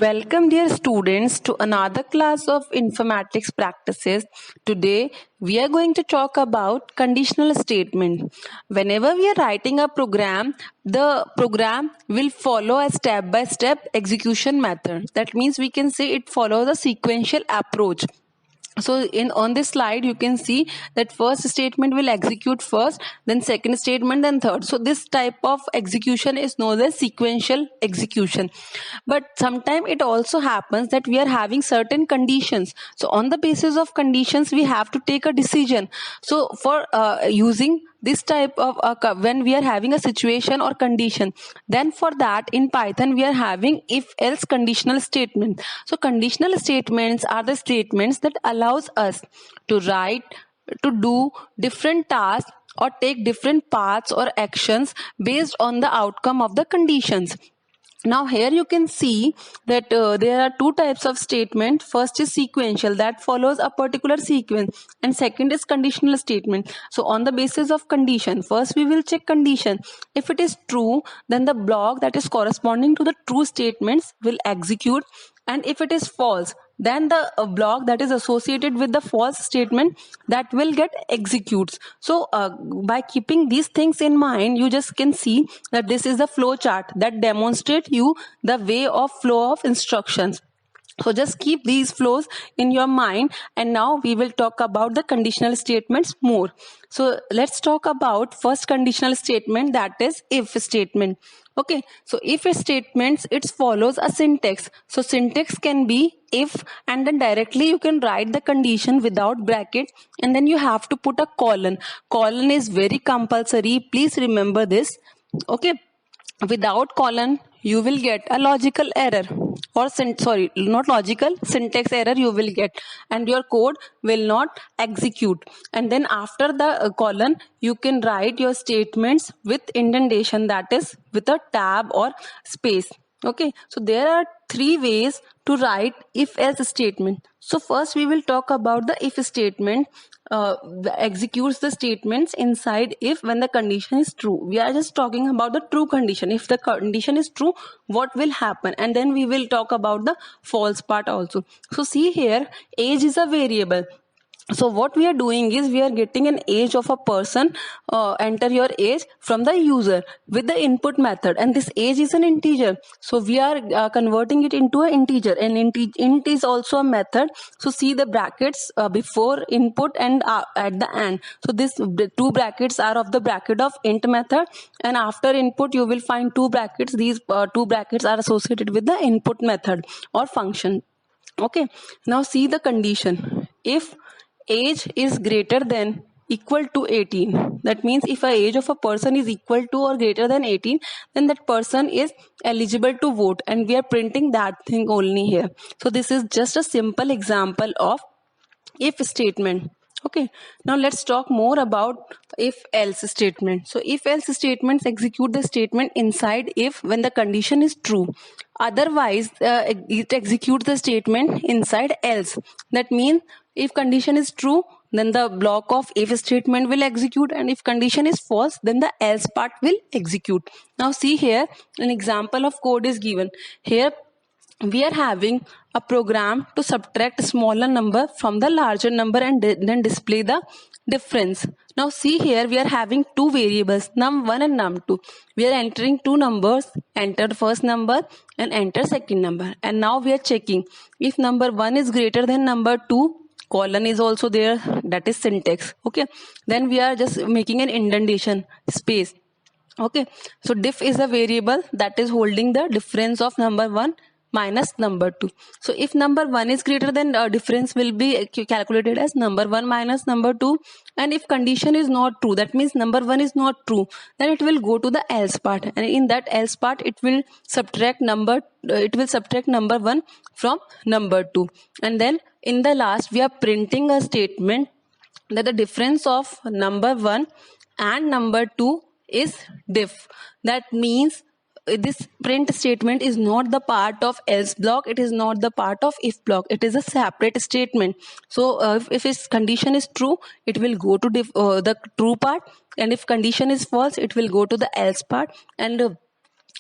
Welcome, dear students, to another class of informatics practices. Today, we are going to talk about conditional statement. Whenever we are writing a program, the program will follow a step-by-step execution method. That means we can say it follows a sequential approach. So in on this slide you can see that first statement will execute first, then second statement, then third. So this type of execution is known as sequential execution. But sometimes it also happens that we are having certain conditions, so on the basis of conditions we have to take a decision. So for using this type of when we are having a situation or condition, then for that in Python we are having if else conditional statement. So conditional statements are the statements that allows us to write, to do different tasks or take different paths or actions based on the outcome of the conditions. Now here you can see that there are two types of statement. First is sequential, that follows a particular sequence, and second is conditional statement. So on the basis of condition, first we will check condition. If it is true, then the block that is corresponding to the true statements will execute, and if it is false, then the block that is associated with the false statement that will get executes. So by keeping these things in mind, you just can see that this is the flow chart that demonstrate you the way of flow of instructions. So just keep these flows in your mind, and now we will talk about the conditional statements more. So let's talk about first conditional statement, that is if statement. Okay, so if statements, it follows a syntax. So syntax can be if, and then directly you can write the condition without bracket, and then you have to put a colon. Colon is very compulsory, please remember this. Okay, without colon you will get a logical error, or sorry, not logical, syntax error you will get, and your code will not execute. And then after the colon you can write your statements with indentation, that is with a tab or space. Okay, so there are three ways to write if else statement. So first we will talk about the if statement. Executes the statements inside if when the condition is true. We are just talking about the true condition. If the condition is true, what will happen, and then we will talk about the false part also. So see here, age is a variable. So what we are doing is we are getting an age of a person, enter your age from the user with the input method, and this age is an integer, so we are converting it into an integer, and int is also a method. So see the brackets before input and at the end. So this two brackets are of the bracket of int method, and after input you will find two brackets. These two brackets are associated with the input method or function. Okay, now see the condition. If age is greater than equal to 18, that means if a age of a person is equal to or greater than 18, then that person is eligible to vote, and we are printing that thing only here. So this is just a simple example of if statement. Okay, now let's talk more about if else statement. So if else statements execute the statement inside if when the condition is true. Otherwise it executes the statement inside else. That means if condition is true, then the block of if statement will execute, and if condition is false, then the else part will execute. Now see here, an example of code is given here. We are having a program to subtract smaller number from the larger number and then display the difference. Now see here, we are having two variables, num1 and num2. We are entering two numbers, enter first number and enter second number, and now we are checking if number 1 is greater than number 2, colon is also there, that is syntax. Okay, then we are just making an indentation space. Okay, so diff is a variable that is holding the difference of number 1 minus number 2. So if number 1 is greater, then difference will be calculated as number 1 minus number 2, and if condition is not true, that means number 1 is not true, then it will go to the else part, and in that else part it will subtract number 1 from number 2, and then in the last we are printing a statement that the difference of number 1 and number 2 is diff. That means this print statement is not the part of else block, it is not the part of if block, it is a separate statement. So if its condition is true, it will go to the true part, and if condition is false, it will go to the else part. And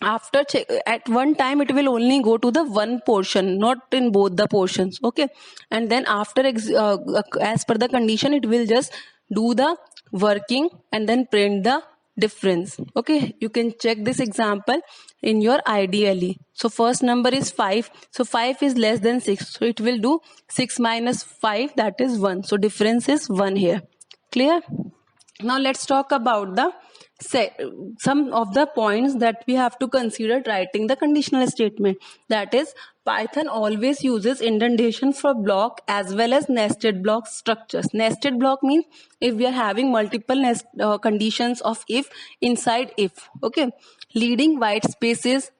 after at one time it will only go to the one portion, not in both the portions. Okay, and then after as per the condition it will just do the working and then print the difference. Okay, you can check this example in your IDLE. So first number is 5, so 5 is less than 6, so it will do 6 minus 5, that is 1. So difference is 1 here. Clear? Now let's talk about the some of the points that we have to consider writing the conditional statement. That is, Python always uses indentation for block as well as nested block structures. Nested block means if we are having multiple conditions of if inside if. Okay, leading white spaces,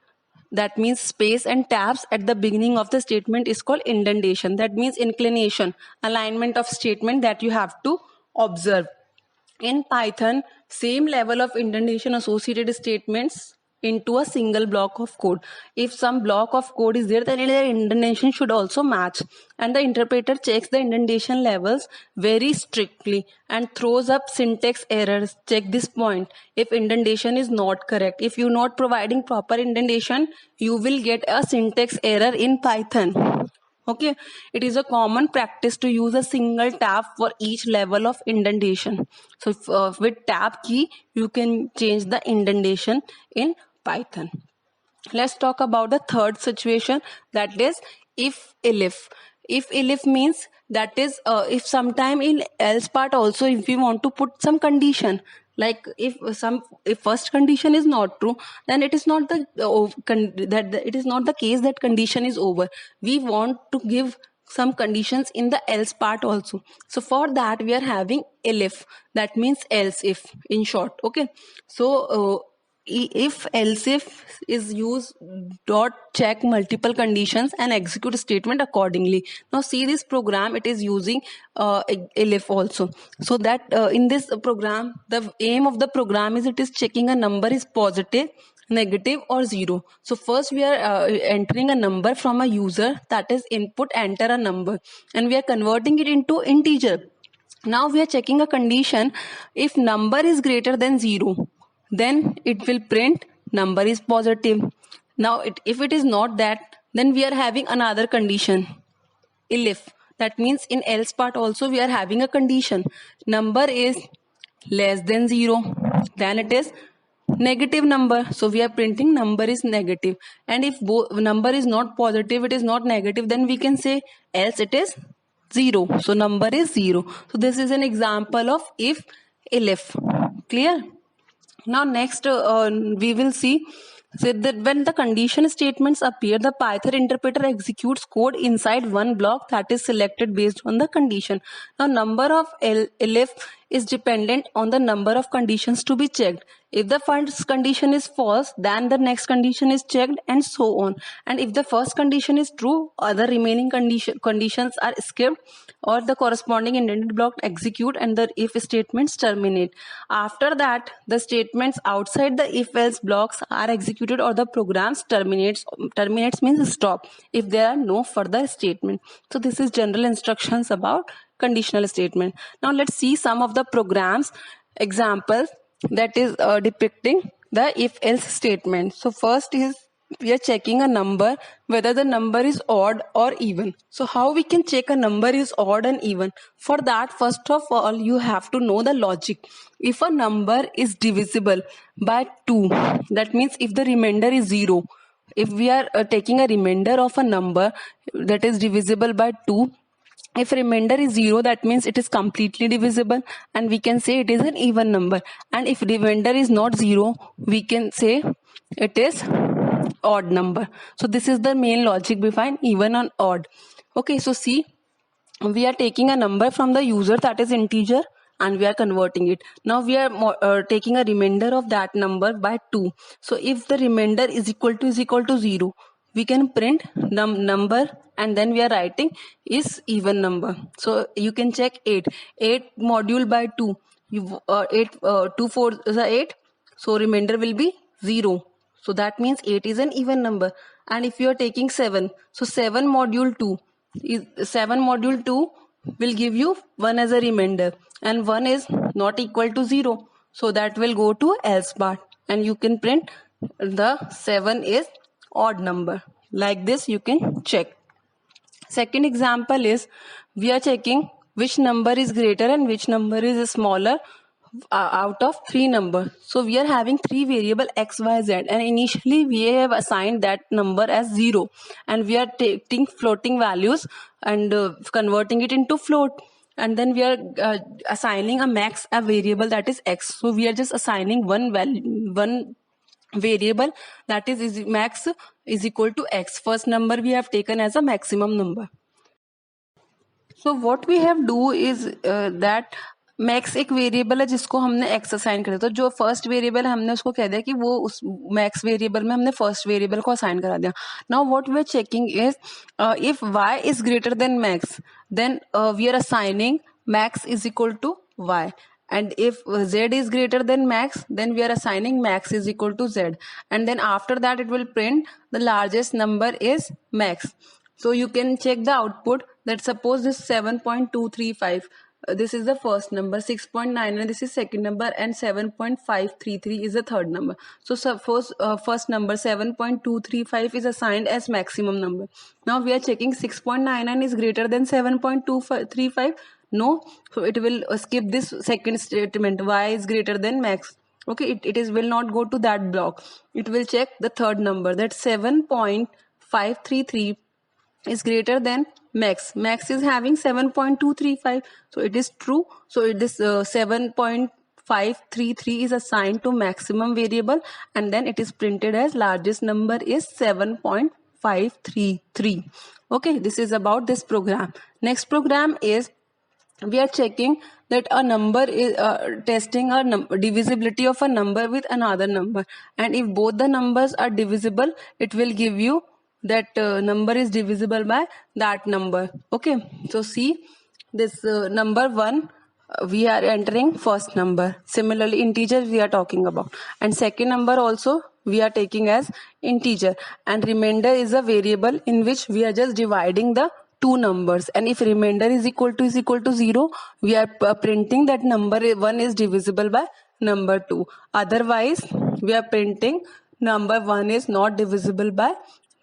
that means space, and tabs at the beginning of the statement is called indentation. That means inclination, alignment of statement that you have to observe. In Python, same level of indentation associated statements into a single block of code. If some block of code is there, then the indentation should also match. And the interpreter checks the indentation levels very strictly and throws up syntax errors. Check this point. If indentation is not correct, if you're not providing proper indentation, you will get a syntax error in Python. Okay, it is a common practice to use a single tab for each level of indentation. So with tab key, you can change the indentation in Python. Let's talk about the third situation, that is if elif. If elif means that is if sometime in else part also if we want to put some condition, like if first condition is not true, then it is not it is not the case that condition is over. We want to give some conditions in the else part also. So for that we are having elif, that means else if in short. Okay, so if else if is used, dot check multiple conditions and execute statement accordingly. Now see this program, it is using elif also. So that in this program, the aim of the program is it is checking a number is positive, negative or 0. So first we are entering a number from a user, that is input enter a number, and we are converting it into integer. Now we are checking a condition. If number is greater than 0, then it will print number is positive. Now if it is not that, then we are having another condition, elif. That means in else part also we are having a condition. Number is less than 0, then it is negative number, so we are printing number is negative. And if number is not positive, it is not negative, then we can say else it is 0, so number is 0. So this is an example of if elif. Clear? Now next we will see that when the condition statements appear, the Python interpreter executes code inside one block that is selected based on the condition. Now number of elif is dependent on the number of conditions to be checked. If the first condition is false, then the next condition is checked, and so on. And if the first condition is true, other remaining conditions are skipped, or the corresponding indented block execute and the if statements terminate. After that, the statements outside the if else blocks are executed or the programs terminates. Terminates means stop if there are no further statement. So this is general instructions about conditional statement. Now let's see some of the programs examples that is depicting the if else statement. So first is we are checking a number whether the number is odd or even. So how we can check a number is odd and even? For that, first of all, you have to know the logic. If a number is divisible by 2, that means if the remainder is 0, if we are taking a remainder of a number that is divisible by 2, if remainder is 0, that means it is completely divisible, and we can say it is an even number. And if remainder is not 0, we can say it is odd number. So this is the main logic behind even and odd. Okay, so see, we are taking a number from the user that is integer and we are converting it. Now we are taking a remainder of that number by 2. So if the remainder is equal to 0, we can print number, and then we are writing is even number. So you can check 8 module by 2, 2 4 is 8, so remainder will be 0. So that means 8 is an even number. And if you are taking 7, so 7 module 2 will give you 1 as a remainder, and 1 is not equal to 0, so that will go to else part and you can print the 7 is odd number. Like this you can check. Second example is we are checking which number is greater and which number is smaller out of three numbers. So we are having three variable x, y, z, and initially we have assigned that number as 0, and we are taking floating values and converting it into float, and then we are assigning a variable that is x. So we are just assigning one variable that is max is equal to x. First number we have taken as a maximum number. So what we have do is that max एक variable है जिसको हमने x assign कर दिया. तो जो first variable है हमने उसको कह दिया कि वो उस मैक्स वेरिएबल में हमने फर्स्ट वेरिएबल को असाइन करा दिया. Now what we are checking is if y is greater than max then we are assigning max is equal to y. And if z is greater than max, then we are assigning max is equal to z. And then after that it will print the largest number is max. So you can check the output that suppose this 7.235. This is the first number, 6.9 and this is second number, and 7.533 is the third number. So suppose first number 7.235 is assigned as maximum number. Now we are checking 6.99 is greater than 7.235. No, so it will skip this second statement, y is greater than max. Okay, it is will not go to that block. It will check the third number, that 7.533 is greater than max. Max is having 7.235, so it is true. So it is 7.533 is assigned to maximum variable, and then it is printed as largest number is 7.533. okay, this is about this program. Next program is we are checking that a number is testing a divisibility of a number with another number, and if both the numbers are divisible, it will give you that number is divisible by that number. Okay, so see this number 1, we are entering first number. Similarly integer we are talking about, and second number also we are taking as integer, and remainder is a variable in which we are just dividing the two numbers, and if remainder is equal to 0, we are printing that number 1 is divisible by number 2. Otherwise we are printing number 1 is not divisible by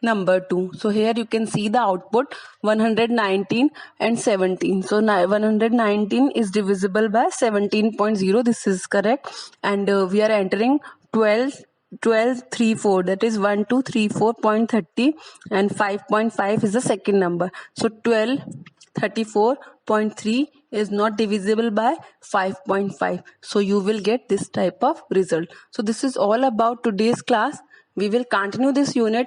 number 2. So here you can see the output 119 and 17. So 119 is divisible by 17.0. This is correct, and we are entering 1234, that is 1234.30, and 5.5 is the second number. So 1234.3 is not divisible by 5.5. so you will get this type of result. So this is all about today's class. We will continue this unit